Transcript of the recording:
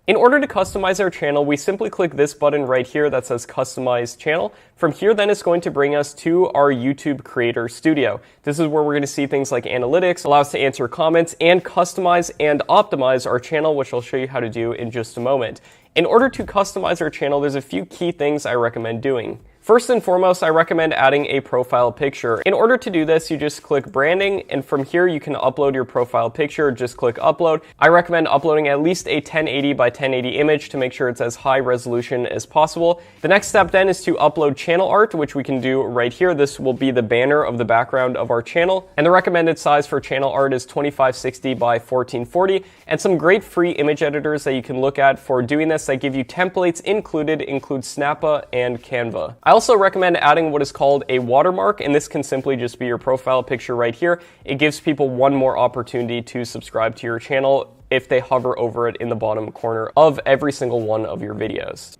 In order to customize our channel, we simply click this button right here that says Customize Channel. From here, then it's going to bring us to our YouTube Creator Studio. This is where we're going to see things like analytics, allow us to answer comments, and customize and optimize our channel, which I'll show you how to do in just a moment. In order to customize our channel, there's a few key things I recommend doing. First and foremost, I recommend adding a profile picture. In order to do this, you just click branding, and from here you can upload your profile picture. Just click upload. I recommend uploading at least a 1080 by 1080 image to make sure it's as high resolution as possible. The next step then is to upload channel art, which we can do right here. This will be the banner of the background of our channel. And the recommended size for channel art is 2560 by 1440. And some great free image editors that you can look at for doing this that give you templates include Snappa and Canva. I also recommend adding what is called a watermark, and this can simply just be your profile picture right here. It gives people one more opportunity to subscribe to your channel if they hover over it in the bottom corner of every single one of your videos.